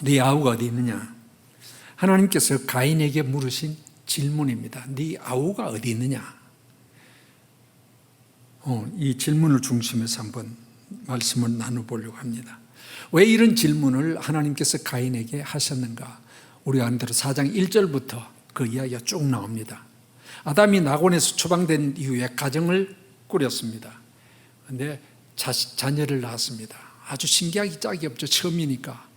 네 아우가 어디 있느냐? 하나님께서 가인에게 물으신 질문입니다. 네 아우가 어디 있느냐? 이 질문을 중심해서 한번 말씀을 나눠보려고 합니다. 왜 이런 질문을 하나님께서 가인에게 하셨는가? 우리 안대로 4장 1절부터 그 이야기가 쭉 나옵니다. 아담이 낙원에서 추방된 이후에 가정을 꾸렸습니다. 그런데 자녀를 낳았습니다. 아주 신기하기 짝이 없죠. 처음이니까.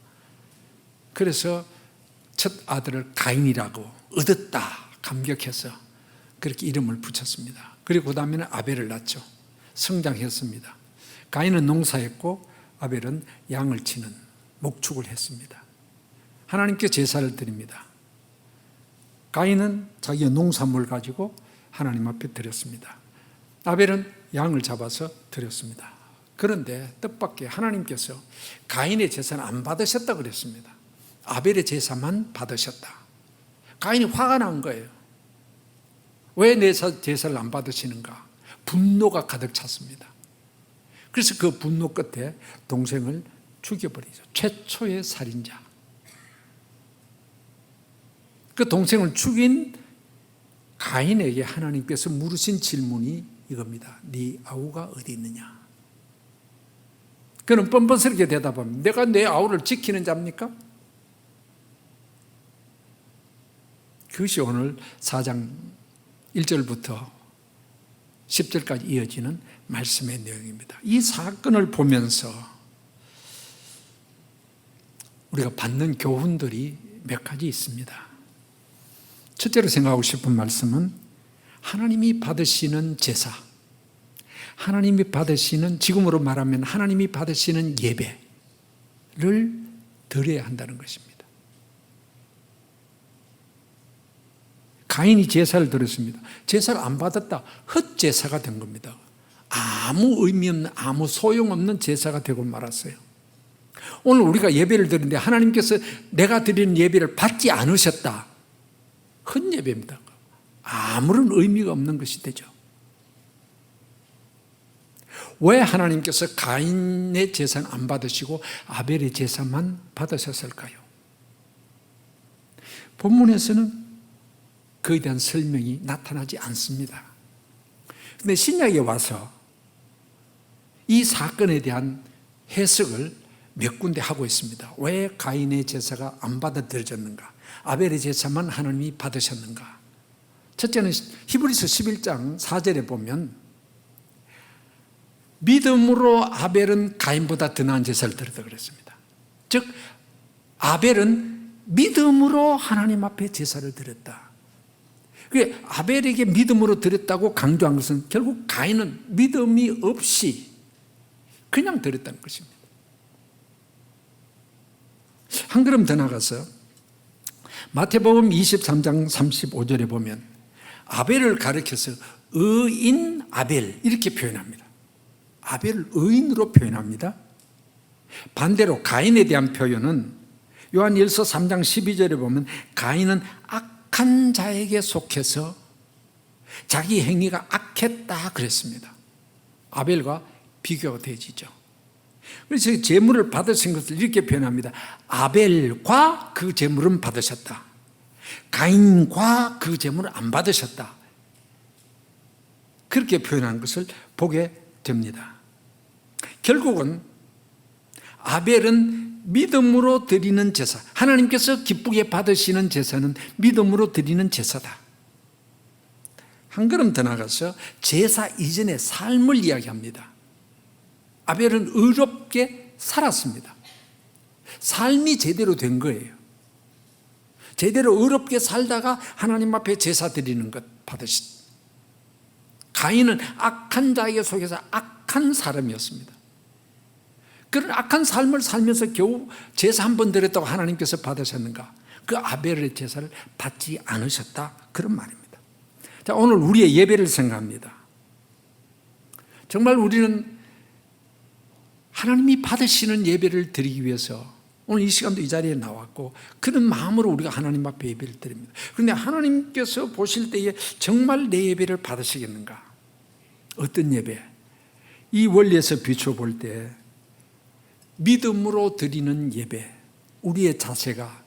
그래서 첫 아들을 가인이라고 얻었다 감격해서 그렇게 이름을 붙였습니다. 그리고 그 다음에는 아벨을 낳죠. 성장했습니다. 가인은 농사했고 아벨은 양을 치는 목축을 했습니다. 하나님께 제사를 드립니다. 가인은 자기의 농산물을 가지고 하나님 앞에 드렸습니다. 아벨은 양을 잡아서 드렸습니다. 그런데 뜻밖의 하나님께서 가인의 제사는 안 받으셨다 그랬습니다. 아벨의 제사만 받으셨다. 가인이 화가 난 거예요. 왜 내 제사를 안 받으시는가? 분노가 가득 찼습니다. 그래서 그 분노 끝에 동생을 죽여버리죠. 최초의 살인자. 그 동생을 죽인 가인에게 하나님께서 물으신 질문이 이겁니다. 네 아우가 어디 있느냐? 그는 뻔뻔스럽게 대답합니다. 내가 내 아우를 지키는 자입니까? 그것이 오늘 4장 1절부터 10절까지 이어지는 말씀의 내용입니다. 이 사건을 보면서 우리가 받는 교훈들이 몇 가지 있습니다. 첫째로 생각하고 싶은 말씀은 하나님이 받으시는 제사, 하나님이 받으시는, 지금으로 말하면 하나님이 받으시는 예배를 드려야 한다는 것입니다. 가인이 제사를 드렸습니다. 제사를 안 받았다. 헛제사가 된 겁니다. 아무 의미 없는, 아무 소용없는 제사가 되고 말았어요. 오늘 우리가 예배를 드리는데 하나님께서 내가 드리는 예배를 받지 않으셨다. 헛예배입니다. 아무런 의미가 없는 것이 되죠. 왜 하나님께서 가인의 제사는 안 받으시고 아벨의 제사만 받으셨을까요? 본문에서는 그에 대한 설명이 나타나지 않습니다. 그런데 신약에 와서 이 사건에 대한 해석을 몇 군데 하고 있습니다. 왜 가인의 제사가 안 받아들여졌는가? 아벨의 제사만 하나님이 받으셨는가? 첫째는 히브리서 11장 4절에 보면 믿음으로 아벨은 가인보다 더 나은 제사를 드렸다 그랬습니다. 즉 아벨은 믿음으로 하나님 앞에 제사를 드렸다. 아벨에게 믿음으로 드렸다고 강조한 것은 결국 가인은 믿음이 없이 그냥 드렸다는 것입니다. 한 걸음 더 나가서 마태복음 23장 35절에 보면 아벨을 가리켜서 의인 아벨 이렇게 표현합니다. 아벨을 의인으로 표현합니다. 반대로 가인에 대한 표현은 요한일서 3장 12절에 보면 가인은 악한 자에게 속해서 자기 행위가 악했다 그랬습니다. 아벨과 비교가 되어지죠. 그래서 제물을 받으신 것을 이렇게 표현합니다. 아벨과 그 제물은 받으셨다. 가인과 그 제물을 안 받으셨다. 그렇게 표현한 것을 보게 됩니다. 결국은 아벨은 믿음으로 드리는 제사, 하나님께서 기쁘게 받으시는 제사는 믿음으로 드리는 제사다. 한 걸음 더 나가서 제사 이전의 삶을 이야기합니다. 아벨은 의롭게 살았습니다. 삶이 제대로 된 거예요. 제대로 의롭게 살다가 하나님 앞에 제사 드리는 것 받으신. 가인은 악한 자에게 속해서 악한 사람이었습니다. 그런 악한 삶을 살면서 겨우 제사 한 번 드렸다고 하나님께서 받으셨는가? 그 아벨의 제사를 받지 않으셨다. 그런 말입니다. 자, 오늘 우리의 예배를 생각합니다. 정말 우리는 하나님이 받으시는 예배를 드리기 위해서 오늘 이 시간도 이 자리에 나왔고 그런 마음으로 우리가 하나님 앞에 예배를 드립니다. 그런데 하나님께서 보실 때에 정말 내 예배를 받으시겠는가? 어떤 예배? 이 원리에서 비춰볼 때 믿음으로 드리는 예배, 우리의 자세가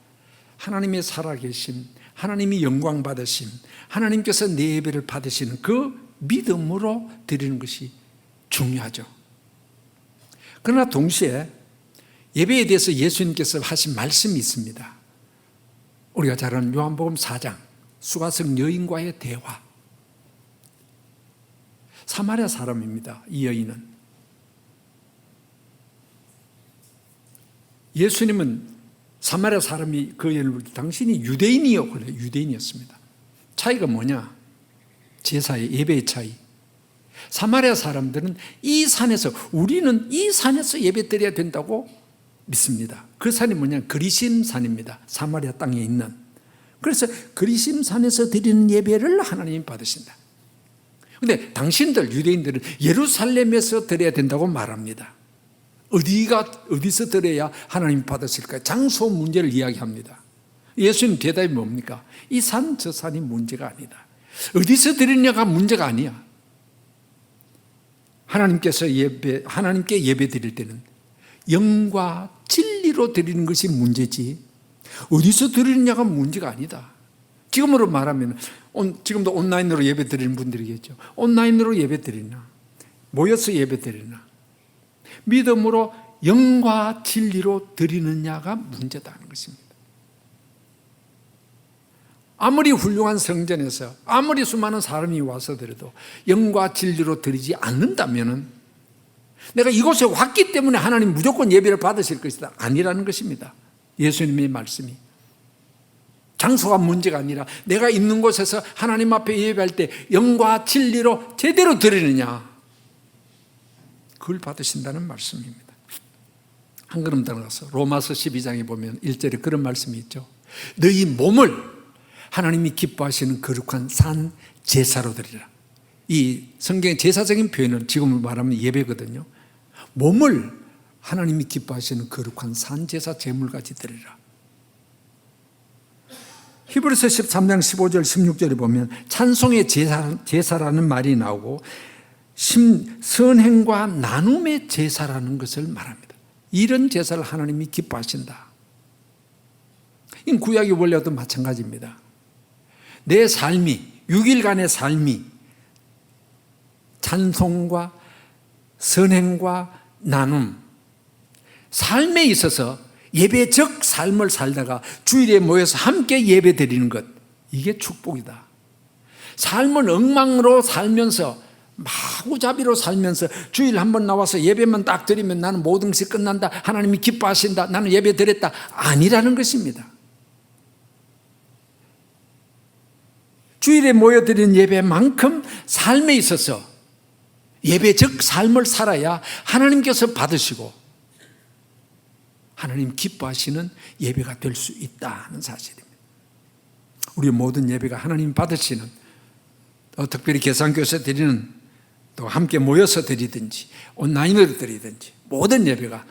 하나님의 살아계심, 하나님이 영광 받으심, 하나님께서 내 예배를 받으시는 그 믿음으로 드리는 것이 중요하죠. 그러나 동시에 예배에 대해서 예수님께서 하신 말씀이 있습니다. 우리가 잘 아는 요한복음 4장 수가성 여인과의 대화. 사마리아 사람입니다. 이 여인은. 예수님은 사마리아 사람이 그 여인을 볼 때 당신이 유대인이요, 그래 유대인이었습니다. 차이가 뭐냐? 제사의 예배의 차이. 사마리아 사람들은 이 산에서, 우리는 이 산에서 예배 드려야 된다고 믿습니다. 그 산이 뭐냐? 그리심 산입니다. 사마리아 땅에 있는. 그래서 그리심 산에서 드리는 예배를 하나님이 받으신다. 그런데 당신들 유대인들은 예루살렘에서 드려야 된다고 말합니다. 어디서 드려야 하나님이 받으실까요? 장소 문제를 이야기합니다. 예수님 대답이 뭡니까? 이 산 저 산이 문제가 아니다. 어디서 드리냐가 문제가 아니야. 하나님께 예배 드릴 때는 영과 진리로 드리는 것이 문제지 어디서 드리느냐가 문제가 아니다. 지금으로 말하면 지금도 온라인으로 예배 드리는 분들이겠죠. 온라인으로 예배 드리나 모여서 예배 드리나 믿음으로 영과 진리로 드리느냐가 문제다는 것입니다. 아무리 훌륭한 성전에서 아무리 수많은 사람이 와서 드려도 영과 진리로 드리지 않는다면 내가 이곳에 왔기 때문에 하나님 무조건 예배를 받으실 것이다. 아니라는 것입니다. 예수님의 말씀이. 장소가 문제가 아니라 내가 있는 곳에서 하나님 앞에 예배할 때 영과 진리로 제대로 드리느냐, 그걸 받으신다는 말씀입니다. 한 걸음 더 나가서 로마서 12장에 보면 1절에 그런 말씀이 있죠. 너희 몸을 하나님이 기뻐하시는 거룩한 산 제사로 드리라. 이 성경의 제사적인 표현은 지금 말하면 예배거든요. 몸을 하나님이 기뻐하시는 거룩한 산 제사 제물같이 드리라. 히브리서 13장 15절 16절에 보면 찬송의 제사라는 말이 나오고 선행과 나눔의 제사라는 것을 말합니다. 이런 제사를 하나님이 기뻐하신다. 이 구약의 원리와도 마찬가지입니다. 내 삶이, 6일간의 삶이 찬송과 선행과 나눔, 삶에 있어서 예배적 삶을 살다가 주일에 모여서 함께 예배 드리는 것, 이게 축복이다. 삶은 엉망으로 살면서 마구잡이로 살면서 주일 한번 나와서 예배만 딱 드리면 나는 모든 것이 끝난다, 하나님이 기뻐하신다, 나는 예배 드렸다, 아니라는 것입니다. 주일에 모여드리는 예배만큼 삶에 있어서 예배적 삶을 살아야 하나님께서 받으시고 하나님 기뻐하시는 예배가 될 수 있다는 사실입니다. 우리 모든 예배가 하나님 받으시는, 특별히 계산교에서 드리는, 또 함께 모여서 드리든지 온라인으로 드리든지 모든 예배가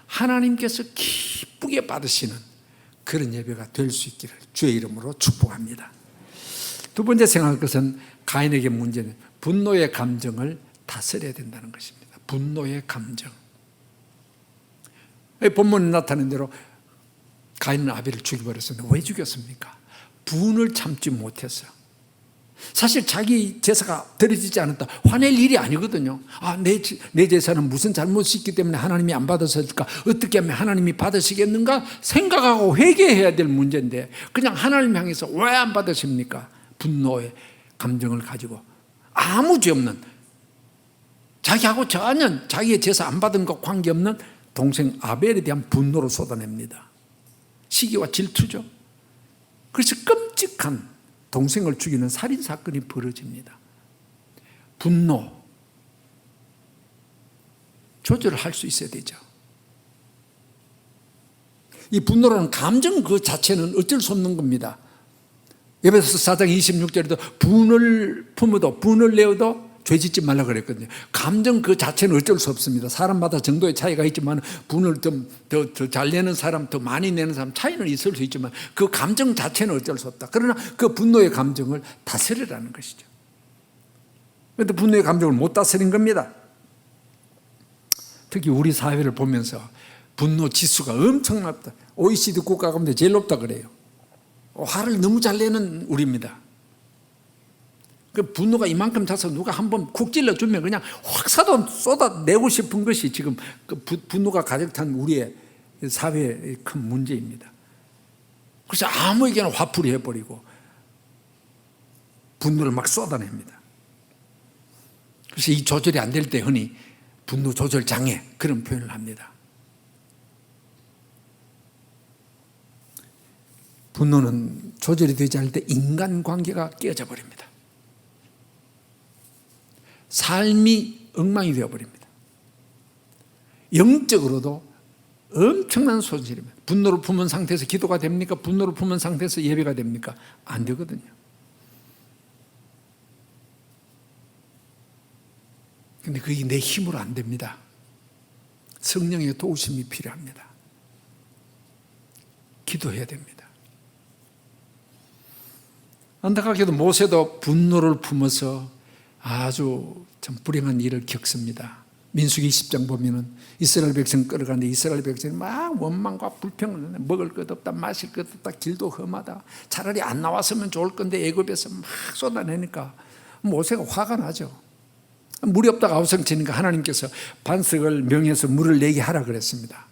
하나님께서 기쁘게 받으시는 그런 예배가 될 수 있기를 주의 이름으로 축복합니다. 두 번째 생각할 것은 가인에게 문제는 분노의 감정을 다스려야 된다는 것입니다. 분노의 감정. 본문에 나타낸 대로 가인은 아벨을 죽여버렸습니다. 왜 죽였습니까? 분을 참지 못해서. 사실 자기 제사가 드려지지 않았다, 화낼 일이 아니거든요. 내 제사는 무슨 잘못이 있기 때문에 하나님이 안 받으실까, 어떻게 하면 하나님이 받으시겠는가 생각하고 회개해야 될 문제인데 그냥 하나님 향해서 왜 안 받으십니까? 분노의 감정을 가지고 아무 죄 없는, 자기하고 전혀 자기의 제사 안 받은 것 관계없는 동생 아벨에 대한 분노를 쏟아냅니다. 시기와 질투죠. 그래서 끔찍한 동생을 죽이는 살인사건이 벌어집니다. 분노, 조절을 할 수 있어야 되죠. 이 분노라는 감정 그 자체는 어쩔 수 없는 겁니다. 에베소서 4장 26절에도 분을 품어도 분을 내어도 죄짓지 말라 그랬거든요. 감정 그 자체는 어쩔 수 없습니다. 사람마다 정도의 차이가 있지만 분을 더 잘 내는 사람, 더 많이 내는 사람 차이는 있을 수 있지만 그 감정 자체는 어쩔 수 없다. 그러나 그 분노의 감정을 다스리라는 것이죠. 그런데 분노의 감정을 못 다스린 겁니다. 특히 우리 사회를 보면서 분노 지수가 엄청 높다. OECD 국가 가운데 제일 높다 그래요. 화를 너무 잘 내는 우리입니다. 그 분노가 이만큼 차서 누가 한번 쿡 찔러주면 그냥 확 쏟아내고 싶은 것이 지금 그 분노가 가득 찬 우리의 사회의 큰 문제입니다. 그래서 아무에게나 화풀이 해버리고 분노를 막 쏟아냅니다. 그래서 이 조절이 안 될 때 흔히 분노 조절 장애 그런 표현을 합니다. 분노는 조절이 되지 않을 때 인간관계가 깨어져 버립니다. 삶이 엉망이 되어버립니다. 영적으로도 엄청난 손실입니다. 분노를 품은 상태에서 기도가 됩니까? 분노를 품은 상태에서 예배가 됩니까? 안 되거든요. 근데 그게 내 힘으로 안 됩니다. 성령의 도우심이 필요합니다. 기도해야 됩니다. 안타깝게도 모세도 분노를 품어서 아주 참 불행한 일을 겪습니다. 민수기 20장 보면은 이스라엘 백성 끌어가는데 이스라엘 백성이 막 원망과 불평을 먹을 것 없다, 마실 것 없다, 길도 험하다. 차라리 안 나왔으면 좋을 건데 애굽에서 막 쏟아내니까 모세가 화가 나죠. 물이 없다가 아우성치니까 하나님께서 반석을 명해서 물을 내게 하라 그랬습니다.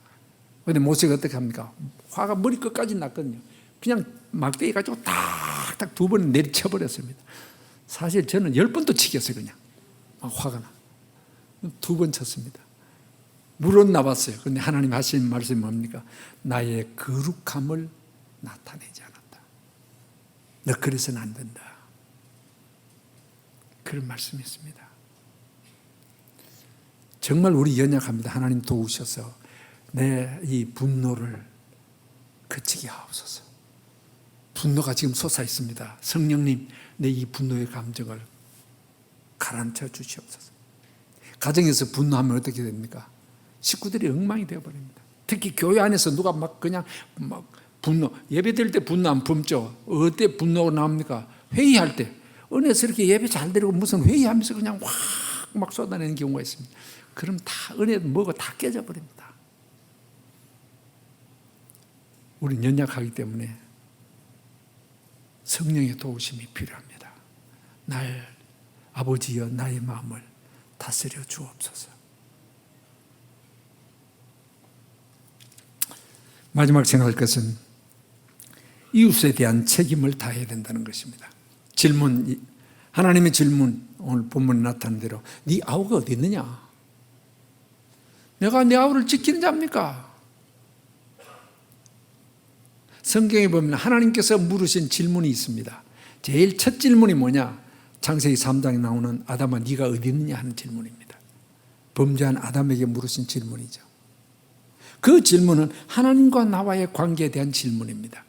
그런데 모세가 어떻게 합니까? 화가 머리끝까지 났거든요. 그냥 막대기 가지고 탁탁 2번 내리쳐버렸습니다. 사실 저는 10번도 치겠어요. 그냥 막 화가 나. 2번 쳤습니다. 물은 나왔어요. 그런데 하나님 하신 말씀이 뭡니까? 나의 거룩함을 나타내지 않았다. 너 그래서는 안 된다. 그런 말씀이 있습니다. 정말 우리 연약합니다. 하나님 도우셔서 내 이 분노를 그치게 하옵소서. 분노가 지금 솟아 있습니다. 성령님, 내 이 분노의 감정을 가라앉혀 주시옵소서. 가정에서 분노하면 어떻게 됩니까? 식구들이 엉망이 되어버립니다. 특히 교회 안에서 누가 막 그냥 막 분노, 예배 드릴 때 분노 안 품죠. 어때 분노가 나옵니까? 회의할 때. 은혜스럽게 예배 잘 드리고 무슨 회의하면서 그냥 확 막 쏟아내는 경우가 있습니다. 그럼 다 은혜 뭐가 다 깨져 버립니다. 우리는 연약하기 때문에 성령의 도우심이 필요합니다. 날 아버지여 나의 마음을 다스려 주옵소서. 마지막 생각할 것은 이웃에 대한 책임을 다해야 된다는 것입니다. 질문, 하나님의 질문, 오늘 본문에 나타난 대로 네 아우가 어디 있느냐? 내가 내 아우를 지키는 자입니까? 성경에 보면 하나님께서 물으신 질문이 있습니다. 제일 첫 질문이 뭐냐? 창세기 3장에 나오는 아담아 네가 어디 있느냐 하는 질문입니다. 범죄한 아담에게 물으신 질문이죠. 그 질문은 하나님과 나와의 관계에 대한 질문입니다.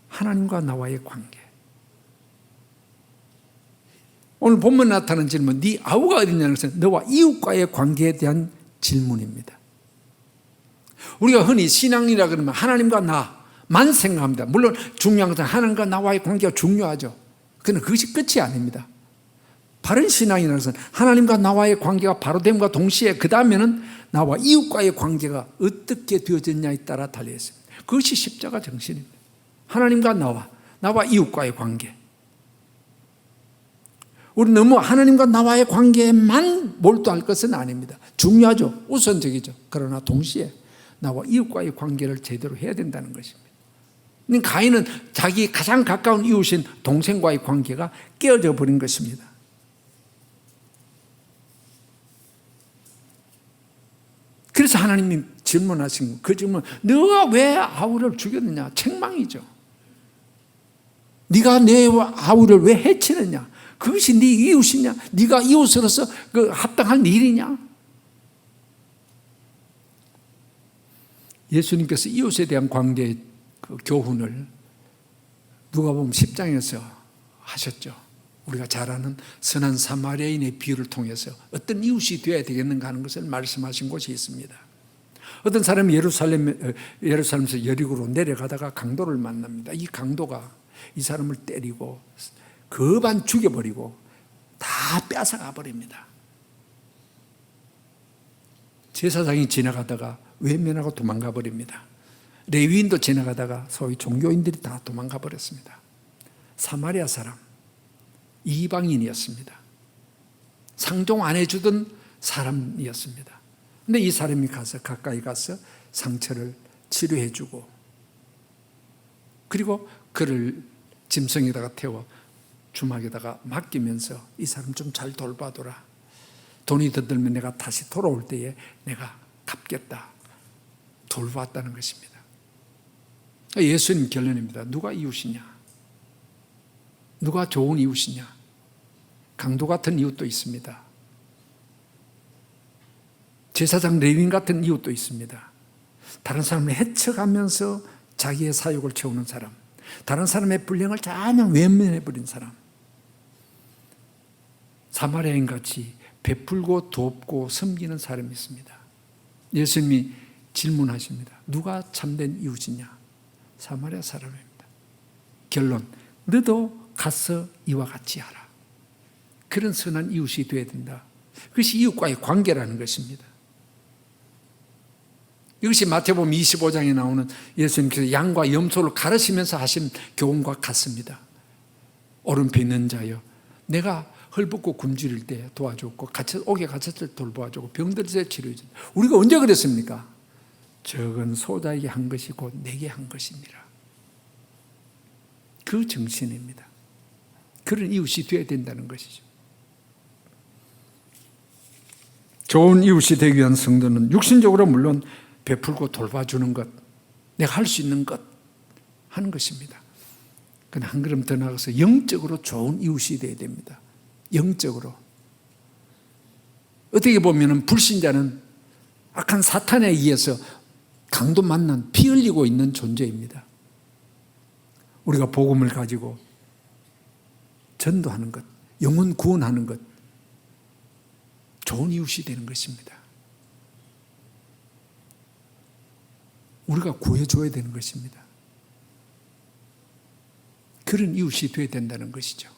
하나님과 나와의 관계. 오늘 본문에 나타나는 질문, 네 아우가 어디 있냐는 것은 너와 이웃과의 관계에 대한 질문입니다. 우리가 흔히 신앙이라 그러면 하나님과 나만 생각합니다. 물론 중요한 것은 하나님과 나와의 관계가 중요하죠. 그러나 그것이 끝이 아닙니다. 바른 신앙이라는 것은 하나님과 나와의 관계가 바로 됨과 동시에 그 다음에는 나와 이웃과의 관계가 어떻게 되어졌냐에 따라 달려 있습니다. 그것이 십자가 정신입니다. 하나님과 나와 이웃과의 관계. 우리 너무 하나님과 나와의 관계에만 몰두할 것은 아닙니다. 중요하죠. 우선적이죠. 그러나 동시에 나와 이웃과의 관계를 제대로 해야 된다는 것입니다. 가인은 자기 가장 가까운 이웃인 동생과의 관계가 깨어져 버린 것입니다. 그래서 하나님이 질문하신 그 질문, 너가 왜 아우를 죽였느냐? 책망이죠. 네가 내 아우를 왜 해치느냐? 그것이 네 이웃이냐? 네가 이웃으로서 그 합당한 일이냐? 예수님께서 이웃에 대한 관계의 그 교훈을 누가복음 10장에서 하셨죠. 우리가 잘 아는 선한 사마리아인의 비유를 통해서 어떤 이웃이 되어야 되겠는가 하는 것을 말씀하신 곳이 있습니다. 어떤 사람이 예루살렘에서 여리고로 내려가다가 강도를 만납니다. 이 강도가 이 사람을 때리고 거반 죽여버리고 다 뺏어가 버립니다. 제사장이 지나가다가 외면하고 도망가 버립니다. 레위인도 지나가다가 소위 종교인들이 다 도망가 버렸습니다. 사마리아 사람, 이방인이었습니다. 상종 안 해주던 사람이었습니다. 근데 이 사람이 가까이 가서 상처를 치료해주고, 그리고 그를 짐승에다가 태워 주막에다가 맡기면서 이 사람 좀 잘 돌봐둬라. 돈이 더 들면 내가 다시 돌아올 때에 내가 갚겠다. 돌봤다는 것입니다. 예수님 결론입니다. 누가 이웃이냐? 누가 좋은 이웃이냐? 강도 같은 이웃도 있습니다. 제사장 레위인 같은 이웃도 있습니다. 다른 사람을 해쳐가면서 자기의 사욕을 채우는 사람, 다른 사람의 불량을 전혀 외면해버린 사람, 사마리아인 같이 베풀고 돕고 섬기는 사람이 있습니다. 예수님이 질문하십니다. 누가 참된 이웃이냐? 사마리아 사람입니다. 결론, 너도 가서 이와 같이 하라. 그런 선한 이웃이 되어야 된다. 그것이 이웃과의 관계라는 것입니다. 이것이 마태복음 25장에 나오는 예수님께서 양과 염소를 가르치면서 하신 교훈과 같습니다. 오른편 있는 자여, 내가 헐벗고 굶주릴 때 도와줬고 옥에 갇혔을 때 돌보아주고 병들을 때 치료해준다. 우리가 언제 그랬습니까? 적은 소자에게 한 것이 곧 내게 한 것이니라. 그 정신입니다. 그런 이웃이 되어야 된다는 것이죠. 좋은 이웃이 되기 위한 성도는 육신적으로 물론 베풀고 돌봐주는 것, 내가 할 수 있는 것 하는 것입니다. 그러나 한 걸음 더 나가서 영적으로 좋은 이웃이 되어야 됩니다. 영적으로. 어떻게 보면 불신자는 악한 사탄에 의해서 강도 만난 피 흘리고 있는 존재입니다. 우리가 복음을 가지고 전도하는 것, 영혼 구원하는 것, 좋은 이웃이 되는 것입니다. 우리가 구해줘야 되는 것입니다. 그런 이웃이 되어야 된다는 것이죠.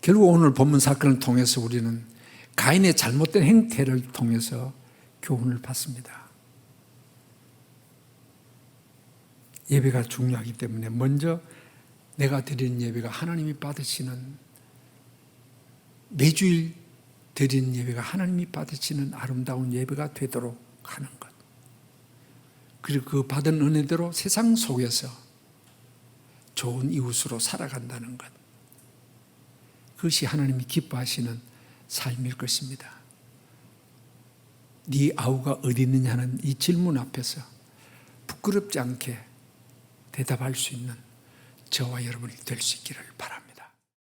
결국 오늘 본문 사건을 통해서 우리는 가인의 잘못된 행태를 통해서 교훈을 받습니다. 예배가 중요하기 때문에 먼저 내가 드리는 예배가 하나님이 받으시는, 매주일 드리는 예배가 하나님이 받으시는 아름다운 예배가 되도록 하는 것, 그리고 그 받은 은혜대로 세상 속에서 좋은 이웃으로 살아간다는 것, 그것이 하나님이 기뻐하시는 삶일 것입니다. 네 아우가 어디 있느냐는 이 질문 앞에서 부끄럽지 않게 대답할 수 있는 저와 여러분이 될 수 있기를 바랍니다.